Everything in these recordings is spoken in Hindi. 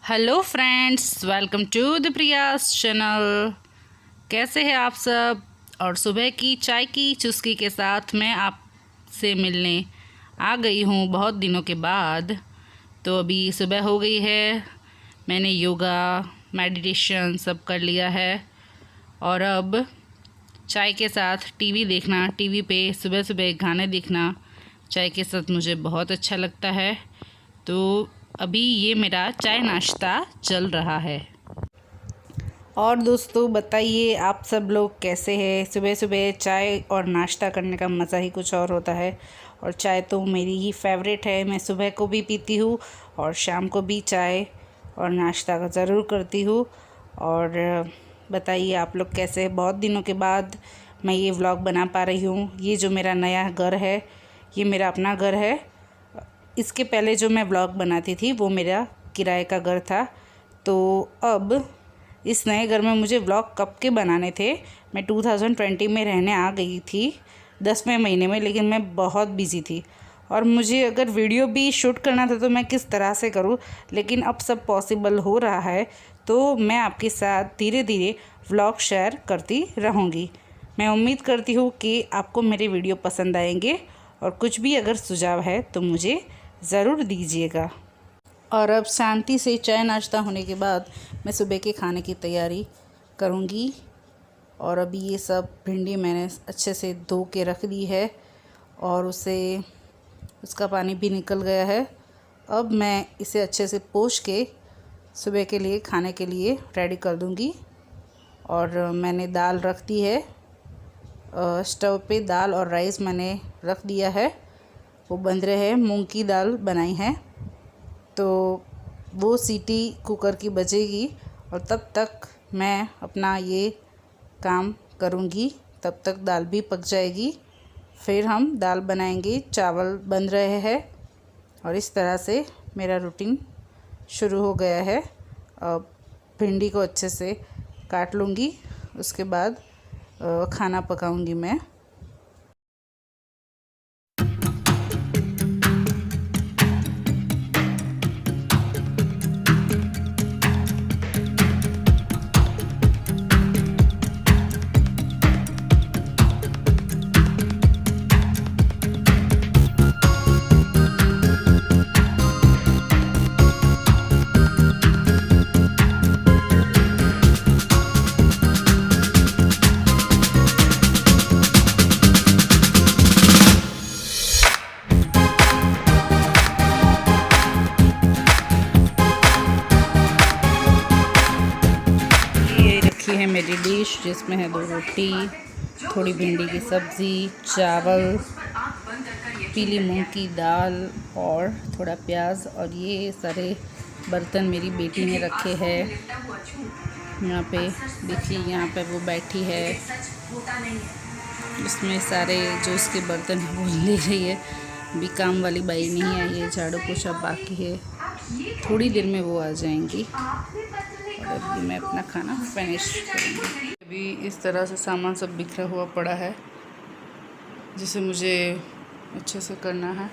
Hello friends, welcome to the Priya's channel. कैसे हैं आप सब। और सुबह की चाय की चुस्की के साथ मैं आपसे मिलने आ गई हूँ बहुत दिनों के बाद। तो अभी सुबह हो गई है, मैंने योगा मेडिटेशन सब कर लिया है और अब चाय के साथ टीवी देखना, टीवी पे सुबह सुबह गाने देखना चाय के साथ मुझे बहुत अच्छा लगता है। तो अभी ये मेरा चाय नाश्ता चल रहा है। और दोस्तों बताइए आप सब लोग कैसे हैं। सुबह सुबह चाय और नाश्ता करने का मज़ा ही कुछ और होता है। और चाय तो मेरी ही फेवरेट है, मैं सुबह को भी पीती हूँ और शाम को भी चाय और नाश्ता ज़रूर करती हूँ। और बताइए आप लोग कैसे हैं। बहुत दिनों के बाद मैं ये व्लॉग बना पा रही हूँ। ये जो मेरा नया घर है, ये मेरा अपना घर है। इसके पहले जो मैं व्लॉग बनाती थी वो मेरा किराए का घर था। तो अब इस नए घर में मुझे व्लॉग कब के बनाने थे। मैं 2020 में रहने आ गई थी 10वें महीने में, लेकिन मैं बहुत बिज़ी थी और मुझे अगर वीडियो भी शूट करना था तो मैं किस तरह से करूं। लेकिन अब सब पॉसिबल हो रहा है तो मैं आपके साथ धीरे धीरे व्लॉग शेयर करती रहूँगी। मैं उम्मीद करती हूँ कि आपको मेरे वीडियो पसंद आएंगे और कुछ भी अगर सुझाव है तो मुझे ज़रूर दीजिएगा। और अब शांति से चाय नाश्ता होने के बाद मैं सुबह के खाने की तैयारी करूँगी। और अभी ये सब भिंडी मैंने अच्छे से धो के रख दी है और उसका पानी भी निकल गया है। अब मैं इसे अच्छे से पोंछ के सुबह के लिए खाने के लिए रेडी कर दूँगी। और मैंने दाल रख दी है स्टोव पे। दाल और राइस मैंने रख दिया है, वो बन रहे हैं। मूंग की दाल बनाई है तो वो सीटी कुकर की बजेगी और तब तक मैं अपना ये काम करूँगी। तब तक दाल भी पक जाएगी, फिर हम दाल बनाएंगे। चावल बन रहे हैं और इस तरह से मेरा रूटीन शुरू हो गया है। अब भिंडी को अच्छे से काट लूँगी, उसके बाद खाना पकाऊँगी मैं। है मेरी डिश जिसमें है 2 रोटी, थोड़ी भिंडी की सब्ज़ी, चावल, पीली मूंग की दाल और थोड़ा प्याज। और ये सारे बर्तन मेरी बेटी ने रखे हैं। यहाँ पे देखिए, यहाँ पे वो बैठी है, इसमें सारे जो उसके बर्तन हैं वो ले रही है। अभी काम वाली बाई नहीं आई है, झाड़ू पोछा बाकी है, थोड़ी देर में वो आ जाएंगी और अभी मैं अपना खाना फिनिश करूँगी। अभी इस तरह से सामान सब बिखरा हुआ पड़ा है जिसे मुझे अच्छे से करना है।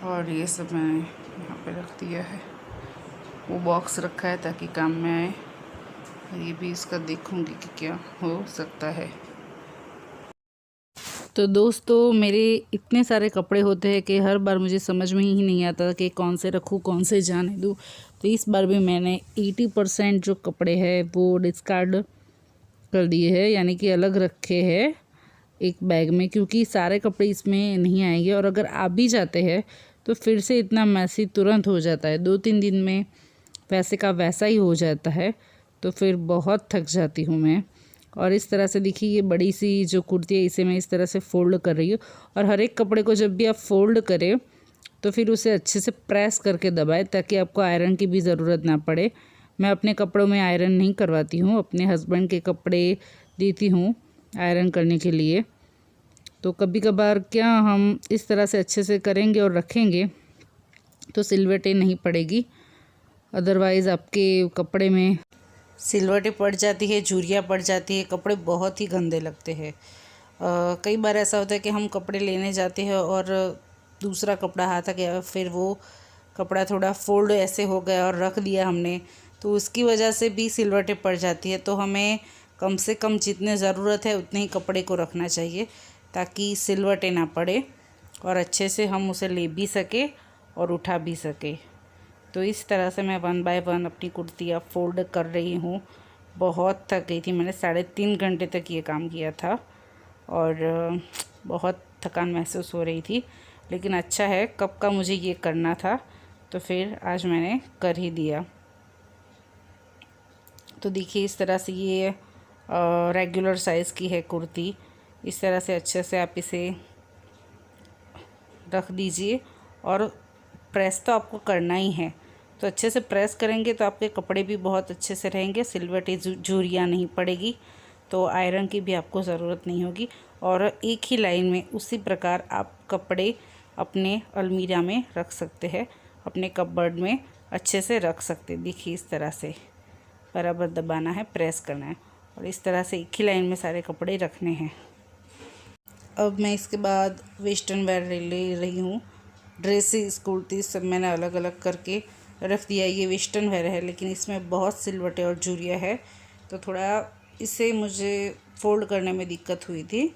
और ये सब मैंने यहाँ पे रख दिया है, वो बॉक्स रखा है ताकि काम में आए। और ये भी इसका देखूँगी कि क्या हो सकता है। तो दोस्तों मेरे इतने सारे कपड़े होते हैं कि हर बार मुझे समझ में ही नहीं आता कि कौन से रखूँ कौन से जाने दूँ। तो इस बार भी मैंने 80% जो कपड़े हैं वो डिस्कार्ड कर दिए हैं, यानी कि अलग रखे हैं एक बैग में, क्योंकि सारे कपड़े इसमें नहीं आएंगे। और अगर आ भी जाते हैं तो फिर से इतना मैसी तुरंत हो जाता है, 2-3 दिन में वैसे का वैसा ही हो जाता है। तो फिर बहुत थक जाती हूँ मैं। और इस तरह से देखिए, ये बड़ी सी जो कुर्ती है इसे मैं इस तरह से फ़ोल्ड कर रही हूँ। और हर एक कपड़े को जब भी आप फ़ोल्ड करें तो फिर उसे अच्छे से प्रेस करके दबाएं ताकि आपको आयरन की भी ज़रूरत ना पड़े। मैं अपने कपड़ों में आयरन नहीं करवाती हूँ, अपने हस्बैंड के कपड़े देती हूँ आयरन करने के लिए। तो कभी कभार क्या हम इस तरह से अच्छे से करेंगे और रखेंगे तो सिलवटें नहीं पड़ेगी, अदरवाइज़ आपके कपड़े में सिलवटें पड़ जाती है, झुर्रियाँ पड़ जाती है, कपड़े बहुत ही गंदे लगते हैं। कई बार ऐसा होता है कि हम कपड़े लेने जाते हैं और दूसरा कपड़ा हाथ आ गया, फिर वो कपड़ा थोड़ा फोल्ड ऐसे हो गया और रख दिया हमने, तो उसकी वजह से भी सिलवटें पड़ जाती है। तो हमें कम से कम जितने ज़रूरत है उतने ही कपड़े को रखना चाहिए ताकि सिलवटें ना पड़े और अच्छे से हम उसे ले भी सके और उठा भी सके। तो इस तरह से मैं 1 बाय 1 अपनी कुर्तियाँ फोल्ड कर रही हूँ। बहुत थक गई थी, मैंने 3.5 घंटे तक ये काम किया था और बहुत थकान महसूस हो रही थी, लेकिन अच्छा है, कब का मुझे ये करना था तो फिर आज मैंने कर ही दिया। तो देखिए इस तरह से ये रेगुलर साइज़ की है कुर्ती। इस तरह से अच्छे से आप इसे रख दीजिए और प्रेस तो आपको करना ही है। तो अच्छे से प्रेस करेंगे तो आपके कपड़े भी बहुत अच्छे से रहेंगे, सिलवटें झुर्रियाँ नहीं पड़ेगी, तो आयरन की भी आपको ज़रूरत नहीं होगी। और एक ही लाइन में उसी प्रकार आप कपड़े अपने अलमीरा में रख सकते हैं, अपने कपबोर्ड में अच्छे से रख सकते हैं। देखिए इस तरह से बराबर दबाना है, प्रेस करना है और इस तरह से एक ही लाइन में सारे कपड़े रखने हैं। अब मैं इसके बाद वेस्टर्न वेयर ले रही हूँ। ड्रेसेस, कुर्ती सब मैंने अलग अलग करके रख दिया। ये वेस्टर्न वेयर है लेकिन इसमें बहुत सिलवटें और झुर्रियाँ है, तो थोड़ा इसे मुझे फ़ोल्ड करने में दिक्कत हुई थी,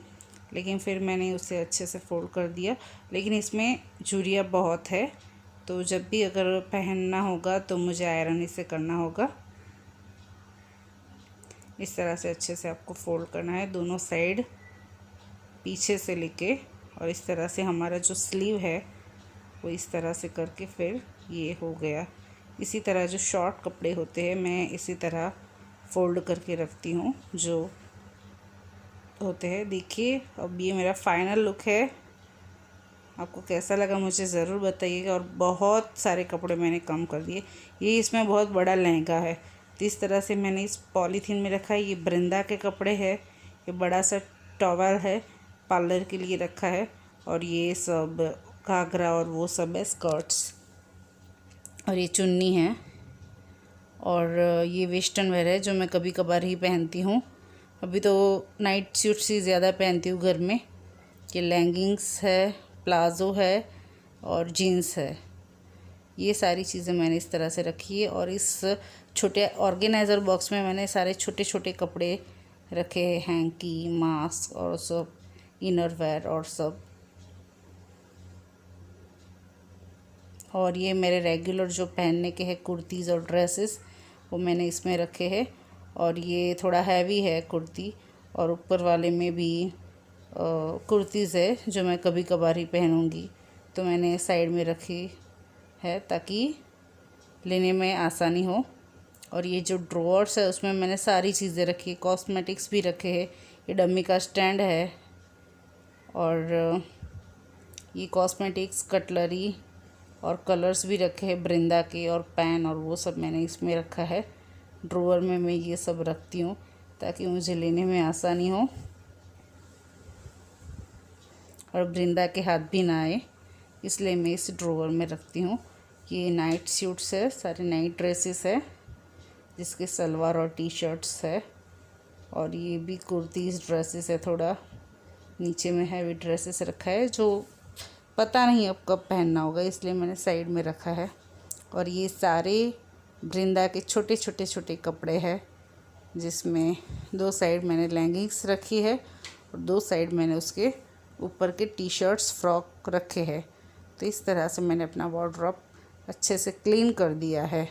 लेकिन फिर मैंने उसे अच्छे से फ़ोल्ड कर दिया। लेकिन इसमें झुर्रियाँ बहुत है, तो जब भी अगर पहनना होगा तो मुझे आयरन इसे करना होगा। इस तरह से अच्छे से आपको फ़ोल्ड करना है दोनों साइड, पीछे से लेके, और इस तरह से हमारा जो स्लीव है वो इस तरह से करके फिर ये हो गया। इसी तरह जो शॉर्ट कपड़े होते हैं मैं इसी तरह फ़ोल्ड करके रखती हूँ जो होते हैं। देखिए अब ये मेरा फाइनल लुक है। आपको कैसा लगा मुझे ज़रूर बताइएगा। और बहुत सारे कपड़े मैंने कम कर दिए। ये इसमें बहुत बड़ा लहंगा है, तो इस तरह से मैंने इस पॉलीथीन में रखा है। ये बृंदा के कपड़े है, ये बड़ा सा टॉवल है, पार्लर के लिए रखा है, और ये सब घाघरा और वो सब है स्कर्ट्स, और ये चुन्नी है, और ये वेस्टर्न वेयर है जो मैं कभी कभार ही पहनती हूँ। अभी तो नाइट सूट्स ही ज़्यादा पहनती हूँ घर में। ये लेगिंग्स है, प्लाज़ो है और जीन्स है। ये सारी चीज़ें मैंने इस तरह से रखी है, और इस छोटे ऑर्गेनाइज़र बॉक्स में मैंने सारे छोटे छोटे कपड़े रखे हैं, हैंकी, मास्क और सब इनर वेयर और सब। और ये मेरे रेगुलर जो पहनने के हैं कुर्तीज़ और ड्रेसेस वो मैंने इसमें रखे हैं। और ये थोड़ा हैवी है कुर्ती, और ऊपर वाले में भी कुर्तीज़ है जो मैं कभी कभार ही पहनूँगी, तो मैंने साइड में रखी है ताकि लेने में आसानी हो। और ये जो ड्रॉअर्स है उसमें मैंने सारी चीज़ें रखी है, कॉस्मेटिक्स भी रखे हैं, ये डमी का स्टैंड है, और ये कॉस्मेटिक्स, कटलरी और कलर्स भी रखे हैं बृंदा के, और पेन और वो सब मैंने इसमें रखा है। ड्रॉअर में मैं ये सब रखती हूँ ताकि मुझे लेने में आसानी हो और बृंदा के हाथ भी ना आए, इसलिए मैं इस ड्रॉअर में रखती हूँ। ये नाइट सूट्स है, सारे नाइट ड्रेसेस है जिसके सलवार और टी शर्ट्स है, और ये भी कुर्तीज़ ड्रेसेस है, थोड़ा नीचे में हैवी ड्रेसेस रखा है जो पता नहीं अब कब पहनना होगा, इसलिए मैंने साइड में रखा है। और ये सारे बृंदा के छोटे छोटे छोटे कपड़े हैं जिसमें 2 साइड मैंने लेगिंग्स रखी है और 2 साइड मैंने उसके ऊपर के टी शर्ट्स, फ्रॉक रखे हैं। तो इस तरह से मैंने अपना वार्डरोब अच्छे से क्लीन कर दिया है।